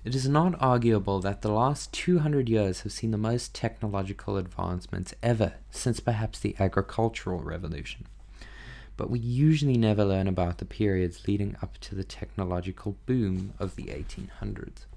It is not arguable that the last 200 years have seen the most technological advancements ever since perhaps the agricultural revolution. But we usually never learn about the periods leading up to the technological boom of the 1800s.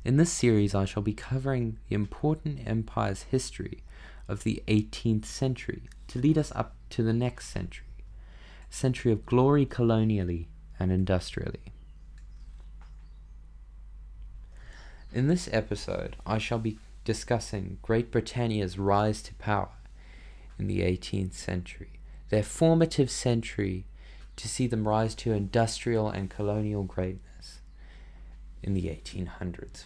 In this series, I shall be covering the important empire's history of the 18th century to lead us up to the next century, a century of glory colonially and industrially. In this episode, I shall be discussing Great Britannia's rise to power in the 18th century, their formative century to see them rise to industrial and colonial greatness in the 1800s.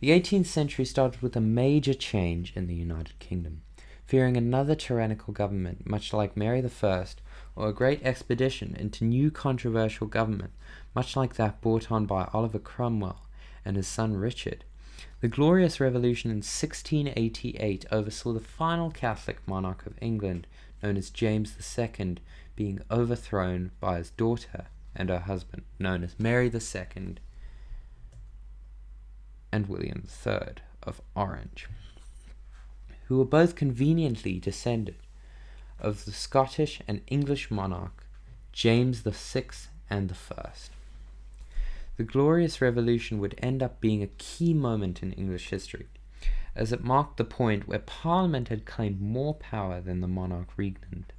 The 18th century started with a major change in the United Kingdom, fearing another tyrannical government, much like Mary I, or a great expedition into new controversial government, much like that brought on by Oliver Cromwell and his son Richard. The Glorious Revolution in 1688 oversaw the final Catholic monarch of England, known as James II, being overthrown by his daughter and her husband, known as Mary II and William III of Orange, who were both conveniently descended of the Scottish and English monarch James VI and I. The Glorious Revolution would end up being a key moment in English history, as it marked the point where Parliament had claimed more power than the monarch regnant,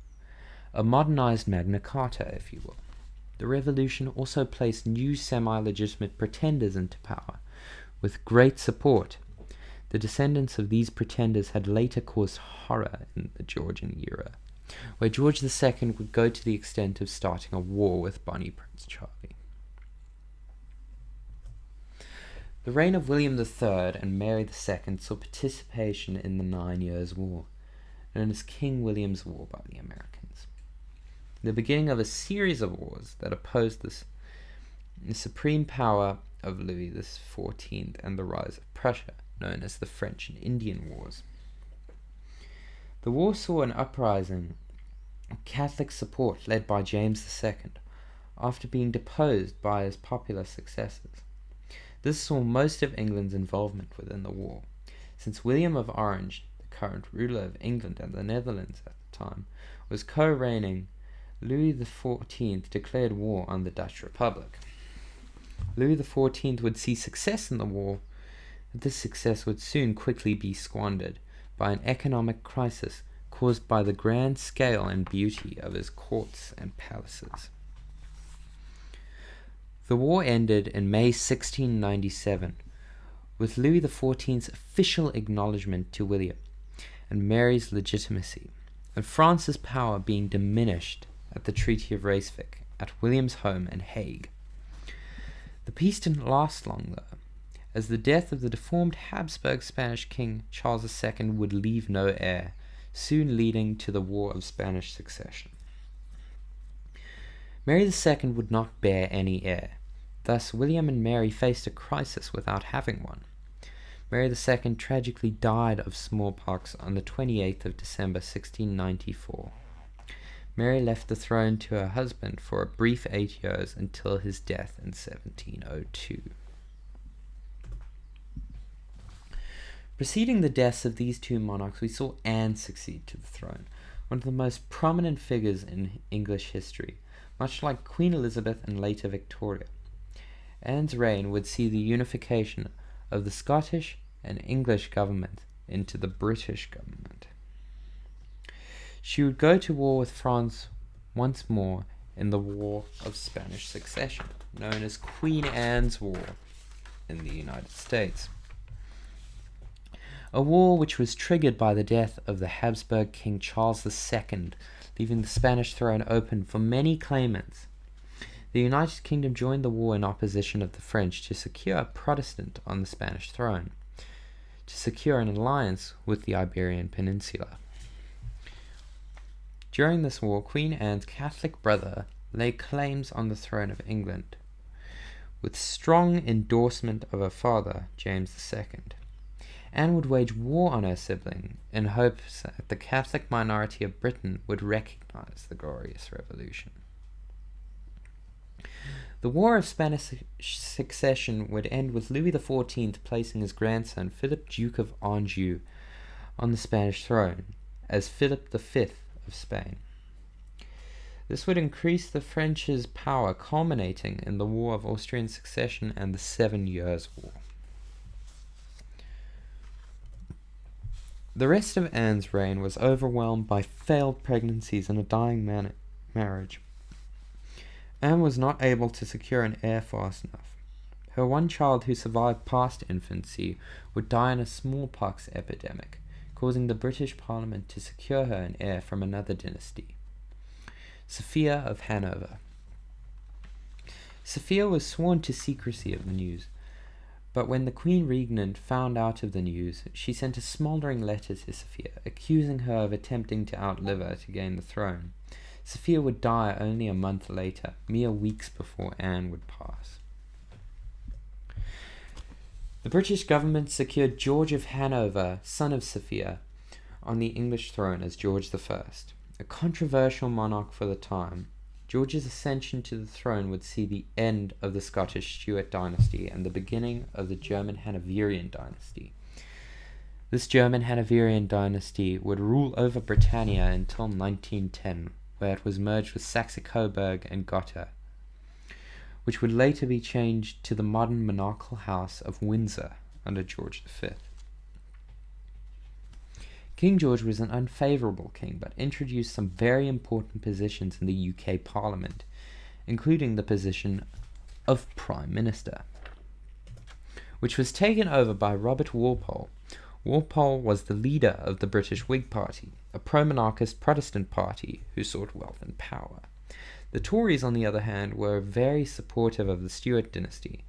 a modernized Magna Carta, if you will. The revolution also placed new semi-legitimate pretenders into power, with great support. The descendants of these pretenders had later caused horror in the Georgian era, where George II would go to the extent of starting a war with Bonnie Prince Charlie. The reign of William III and Mary II saw participation in the 9 Years' War, known as King William's War by the Americans, the beginning of a series of wars that opposed the supreme power of Louis XIV and the rise of Prussia, known as the French and Indian Wars. The war saw an uprising of Catholic support led by James II, after being deposed by his popular successors. This saw most of England's involvement within the war, since William of Orange, the current ruler of England and the Netherlands at the time, was co-reigning. Louis XIV declared war on the Dutch Republic. Louis XIV would see success in the war, but this success would soon quickly be squandered by an economic crisis caused by the grand scale and beauty of his courts and palaces. The war ended in May 1697, with Louis XIV's official acknowledgement to William and Mary's legitimacy, and France's power being diminished at the Treaty of Ryswick at William's home in Hague. The peace didn't last long, though, as the death of the deformed Habsburg Spanish king Charles II would leave no heir, soon leading to the War of Spanish Succession. Mary II would not bear any heir. Thus, William and Mary faced a crisis without having one. Mary II tragically died of smallpox on the 28th of December 1694. Mary left the throne to her husband for a brief 8 years until his death in 1702. Preceding the deaths of these two monarchs, we saw Anne succeed to the throne, one of the most prominent figures in English history, much like Queen Elizabeth and later Victoria. Anne's reign would see the unification of the Scottish and English government into the British government. She would go to war with France once more in the War of Spanish Succession, known as Queen Anne's War in the United States. A war which was triggered by the death of the Habsburg King Charles II, leaving the Spanish throne open for many claimants. The United Kingdom joined the war in opposition of the French to secure a Protestant on the Spanish throne, to secure an alliance with the Iberian Peninsula. During this war, Queen Anne's Catholic brother laid claims on the throne of England, with strong endorsement of her father, James II. Anne would wage war on her sibling in hopes that the Catholic minority of Britain would recognize the Glorious Revolution. The War of Spanish Succession would end with Louis XIV placing his grandson, Philip, Duke of Anjou, on the Spanish throne as Philip V of Spain. This would increase the French's power, culminating in the War of Austrian Succession and the 7 Years' War. The rest of Anne's reign was overwhelmed by failed pregnancies and a dying marriage. Anne was not able to secure an heir fast enough. Her one child, who survived past infancy, would die in a smallpox epidemic, causing the British Parliament to secure her an heir from another dynasty, Sophia of Hanover. Sophia was sworn to secrecy of the news, but when the Queen Regent found out of the news, she sent a smoldering letter to Sophia, accusing her of attempting to outlive her to gain the throne. Sophia would die only a month later, mere weeks before Anne would pass. The British government secured George of Hanover, son of Sophia, on the English throne as George I. A controversial monarch for the time, George's ascension to the throne would see the end of the Scottish Stuart dynasty and the beginning of the German Hanoverian dynasty. This German Hanoverian dynasty would rule over Britannia until 1910, where it was merged with Saxe-Coburg and Gotha, which would later be changed to the modern monarchical house of Windsor under George V. King George was an unfavourable king, but introduced some very important positions in the UK Parliament, including the position of Prime Minister, which was taken over by Robert Walpole. Walpole was the leader of the British Whig Party, a pro-monarchist Protestant party who sought wealth and power. The Tories, on the other hand, were very supportive of the Stuart dynasty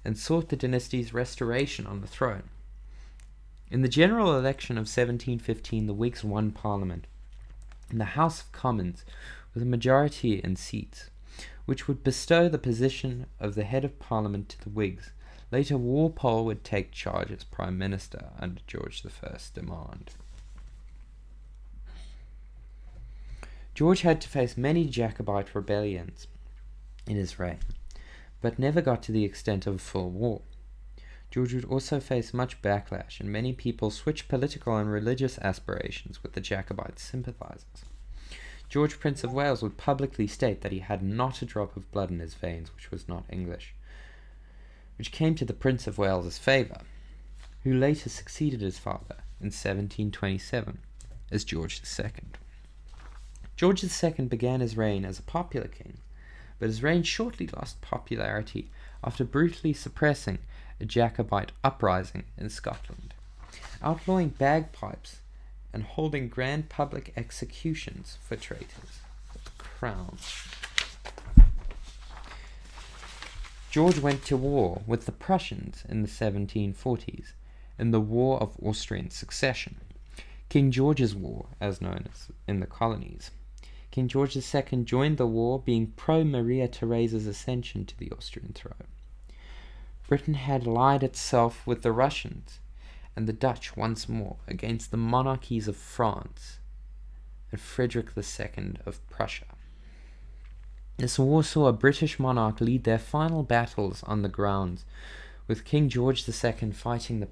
and sought the dynasty's restoration on the throne. In the general election of 1715, the Whigs won Parliament in the House of Commons with a majority in seats, which would bestow the position of the head of Parliament to the Whigs. Later, Walpole would take charge as Prime Minister under George I's demand. George had to face many Jacobite rebellions in his reign, but never got to the extent of a full war. George would also face much backlash, and many people switched political and religious aspirations with the Jacobite sympathizers. George, Prince of Wales, would publicly state that he had not a drop of blood in his veins which was not English, which came to the Prince of Wales's favour, who later succeeded his father in 1727 as George II. George II began his reign as a popular king, but his reign shortly lost popularity after brutally suppressing a Jacobite uprising in Scotland, outlawing bagpipes and holding grand public executions for traitors of the crown. George went to war with the Prussians in the 1740s in the War of Austrian Succession, King George's War, as known as in the colonies. King George II joined the war, being pro-Maria Theresa's ascension to the Austrian throne. Britain had allied itself with the Russians and the Dutch once more against the monarchies of France and Frederick II of Prussia. This war saw a British monarch lead their final battles on the grounds, with King George II fighting the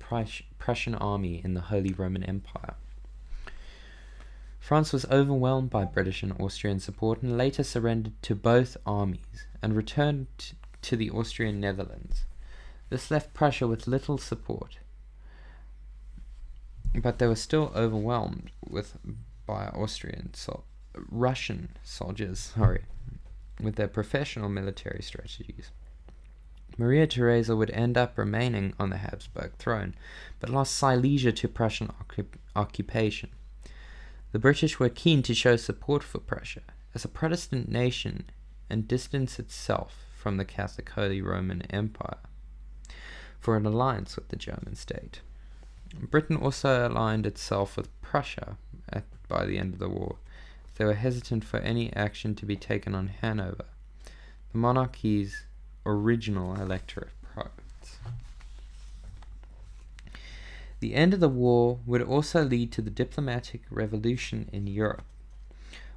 Prussian army in the Holy Roman Empire. France was overwhelmed by British and Austrian support and later surrendered to both armies and returned to the Austrian Netherlands. This left Prussia with little support, but they were still overwhelmed by Russian soldiers, with their professional military strategies. Maria Theresa would end up remaining on the Habsburg throne, but lost Silesia to Prussian occupation. The British were keen to show support for Prussia as a Protestant nation and distance itself from the Catholic Holy Roman Empire for an alliance with the German state. Britain also aligned itself with Prussia by the end of the war. They were hesitant for any action to be taken on Hanover, the monarchy's original electorate province. The end of the war would also lead to the diplomatic revolution in Europe,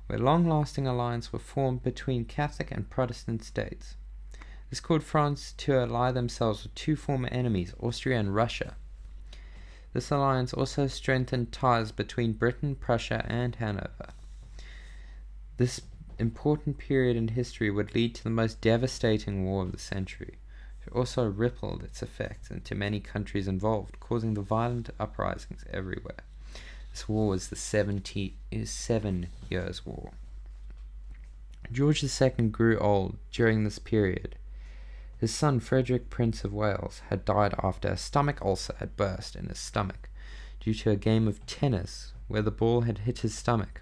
where long-lasting alliances were formed between Catholic and Protestant states. This caused France to ally themselves with two former enemies, Austria and Russia. This alliance also strengthened ties between Britain, Prussia, and Hanover. This important period in history would lead to the most devastating war of the century. It also rippled its effects into many countries involved, causing the violent uprisings everywhere. This war was the 7 Years' War. George II grew old during this period. His son Frederick, Prince of Wales, had died after a stomach ulcer had burst in his stomach due to a game of tennis where the ball had hit his stomach.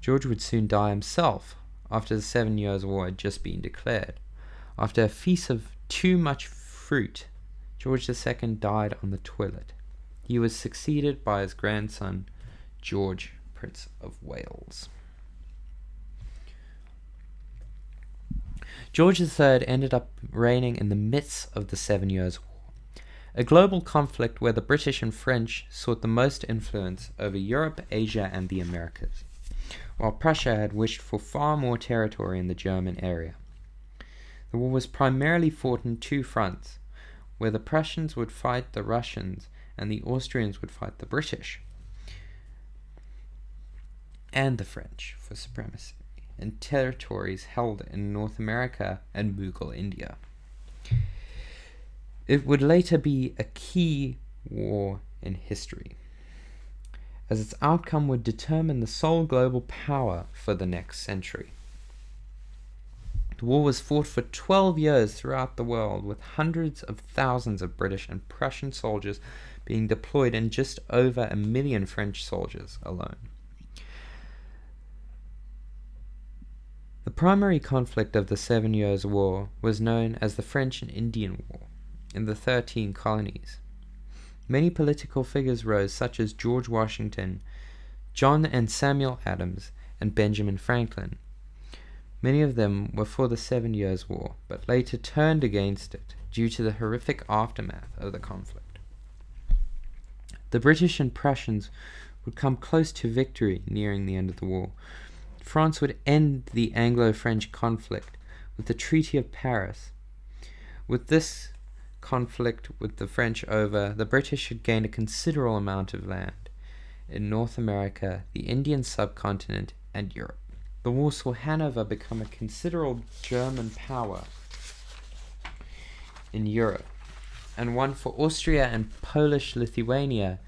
George would soon die himself after the 7 Years' War had just been declared. After a feast of too much fruit, George II died on the toilet. He was succeeded by his grandson, George, Prince of Wales. George III ended up reigning in the midst of the 7 Years' War, a global conflict where the British and French sought the most influence over Europe, Asia, and the Americas, while Prussia had wished for far more territory in the German area. The war was primarily fought in two fronts, where the Prussians would fight the Russians and the Austrians would fight the British and the French for supremacy and territories held in North America and Mughal India. It would later be a key war in history, as its outcome would determine the sole global power for the next century. The war was fought for 12 years throughout the world, with hundreds of thousands of British and Prussian soldiers being deployed and just over 1 million French soldiers alone. The primary conflict of the 7 Years' War was known as the French and Indian War in the 13 colonies. Many political figures rose, such as George Washington, John and Samuel Adams, and Benjamin Franklin. Many of them were for the 7 Years' War, but later turned against it due to the horrific aftermath of the conflict. The British and Prussians would come close to victory nearing the end of the war. France would end the Anglo-French conflict with the Treaty of Paris. With this conflict with the French over, the British had gained a considerable amount of land in North America, the Indian subcontinent, and Europe. The war saw Hanover become a considerable German power in Europe, and one for Austria and Polish Lithuania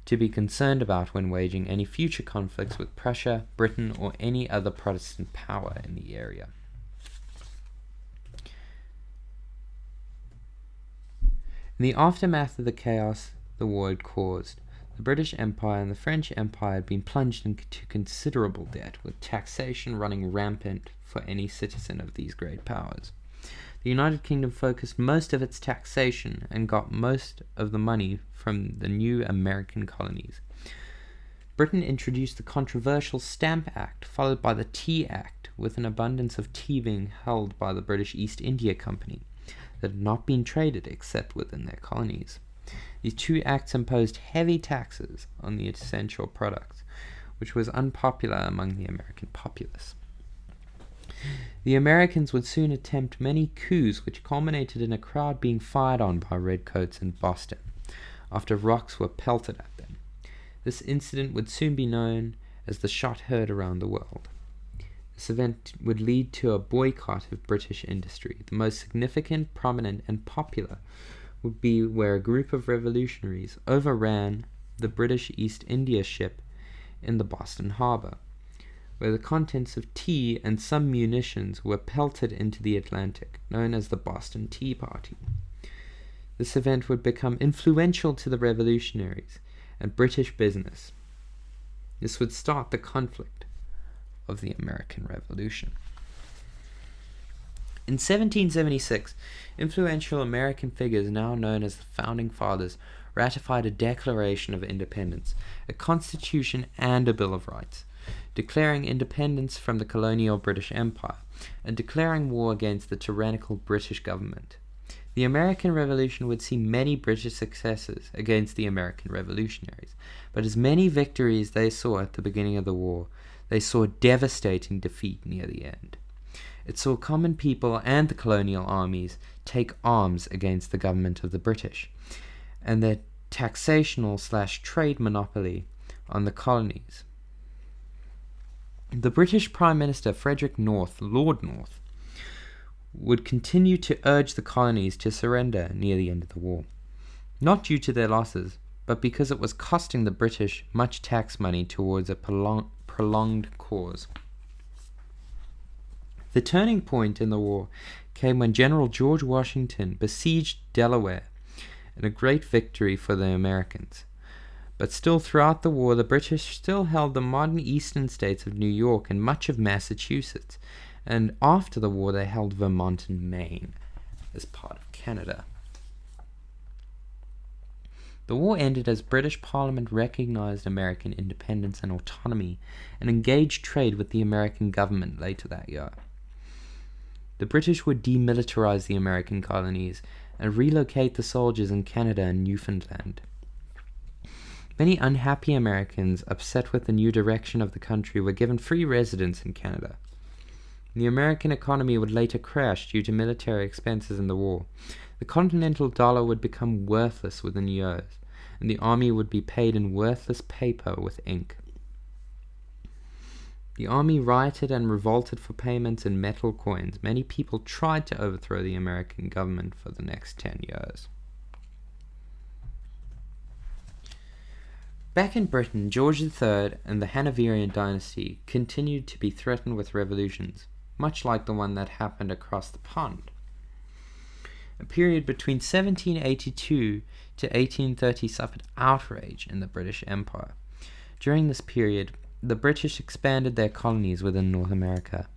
to be concerned about when waging any future conflicts with Prussia, Britain, or any other Protestant power in the area. In the aftermath of the chaos the war had caused, the British Empire and the French Empire had been plunged into considerable debt, with taxation running rampant for any citizen of these great powers. The United Kingdom focused most of its taxation and got most of the money from the new American colonies. Britain introduced the controversial Stamp Act, followed by the Tea Act, with an abundance of tea being held by the British East India Company that had not been traded except within their colonies. These two acts imposed heavy taxes on the essential products, which was unpopular among the American populace. The Americans would soon attempt many coups, which culminated in a crowd being fired on by redcoats in Boston, after rocks were pelted at them. This incident would soon be known as the Shot Heard around the world. This event would lead to a boycott of British industry. The most significant, prominent, and popular would be where a group of revolutionaries overran the British East India ship in the Boston harbor, where the contents of tea and some munitions were pelted into the Atlantic, known as the Boston Tea Party. This event would become influential to the revolutionaries and British business. This would start the conflict of the American Revolution. In 1776, influential American figures now known as the Founding Fathers ratified a Declaration of Independence, a constitution, and a Bill of Rights, declaring independence from the colonial British Empire and declaring war against the tyrannical British government. The American Revolution would see many British successes against the American revolutionaries, but as many victories they saw at the beginning of the war, they saw devastating defeat near the end. It saw common people and the colonial armies take arms against the government of the British and their taxational/trade monopoly on the colonies. The British Prime Minister Frederick North, Lord North, would continue to urge the colonies to surrender near the end of the war, not due to their losses, but because it was costing the British much tax money towards a prolonged cause. The turning point in the war came when General George Washington besieged Delaware in a great victory for the Americans. But still, throughout the war, the British still held the modern eastern states of New York and much of Massachusetts, and after the war they held Vermont and Maine as part of Canada. The war ended as British Parliament recognized American independence and autonomy and engaged trade with the American government later that year. The British would demilitarize the American colonies and relocate the soldiers in Canada and Newfoundland. Many unhappy Americans, upset with the new direction of the country, were given free residence in Canada. The American economy would later crash due to military expenses in the war. The continental dollar would become worthless within years, and the army would be paid in worthless paper with ink. The army rioted and revolted for payments in metal coins. Many people tried to overthrow the American government for the next 10 years. Back in Britain, George III and the Hanoverian dynasty continued to be threatened with revolutions, much like the one that happened across the pond. A period between 1782 to 1830 suffered outrage in the British Empire. During this period, the British expanded their colonies within North America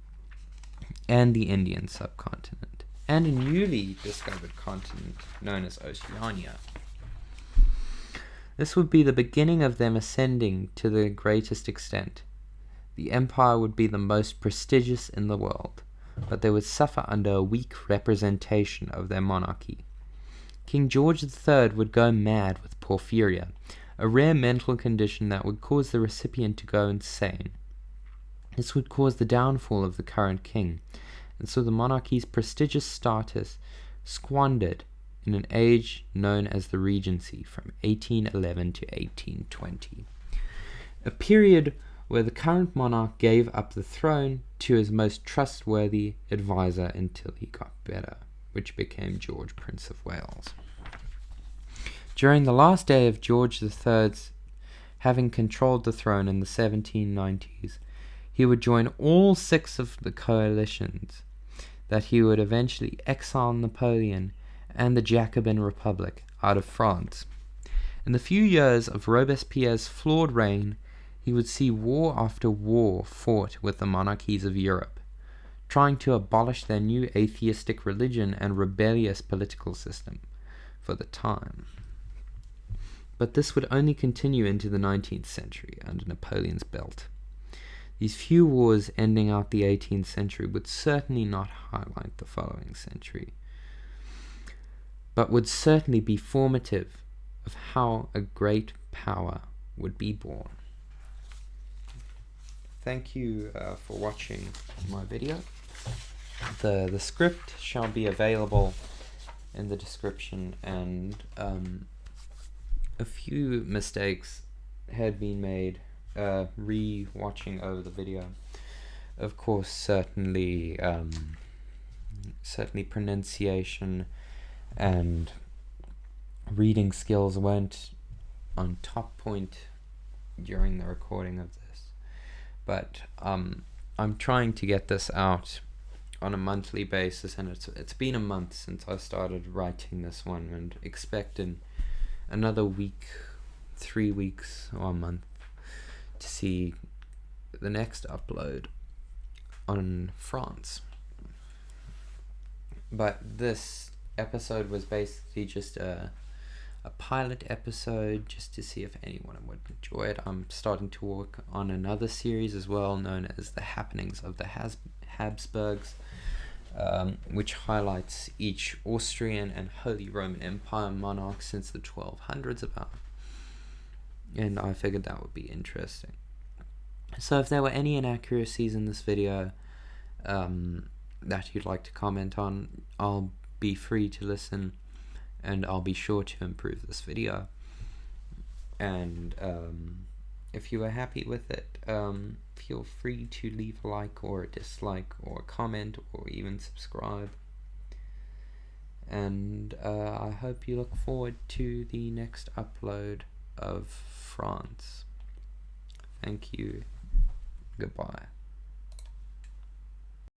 and the Indian subcontinent, and a newly discovered continent known as Oceania. This would be the beginning of them ascending to the greatest extent. The empire would be the most prestigious in the world, but they would suffer under a weak representation of their monarchy. King George III would go mad with porphyria, a rare mental condition that would cause the recipient to go insane. This would cause the downfall of the current king, and so the monarchy's prestigious status squandered in an age known as the Regency from 1811 to 1820, a period where the current monarch gave up the throne to his most trustworthy advisor until he got better, which became George, Prince of Wales. During the last day of George III's having controlled the throne in the 1790s, he would join all 6 of the coalitions that he would eventually exile Napoleon and the Jacobin Republic out of France. In the few years of Robespierre's flawed reign, he would see war after war fought with the monarchies of Europe, trying to abolish their new atheistic religion and rebellious political system for the time. But this would only continue into the 19th century under Napoleon's belt. These few wars ending out the 18th century would certainly not highlight the following century, but would certainly be formative of how a great power would be born. Thank you for watching my video. The script shall be available in the description, and a few mistakes had been made re-watching over the video. Of course, certainly pronunciation and reading skills weren't on top point during the recording of this, but I'm trying to get this out on a monthly basis, and it's been a month since I started writing this one, and expect in another week, 3 weeks or a month to see the next upload on France. But this episode was basically just a pilot episode, just to see if anyone would enjoy it. I'm starting to work on another series as well, known as The Happenings of the Habsburgs, which highlights each Austrian and Holy Roman Empire monarch since the 1200s about. And I figured that would be interesting. So if there were any inaccuracies in this video, that you'd like to comment on, I'll be free to listen, and I'll be sure to improve this video. And if you are happy with it, feel free to leave a like or a dislike or a comment or even subscribe. And I hope you look forward to the next upload of France. Thank you. Goodbye.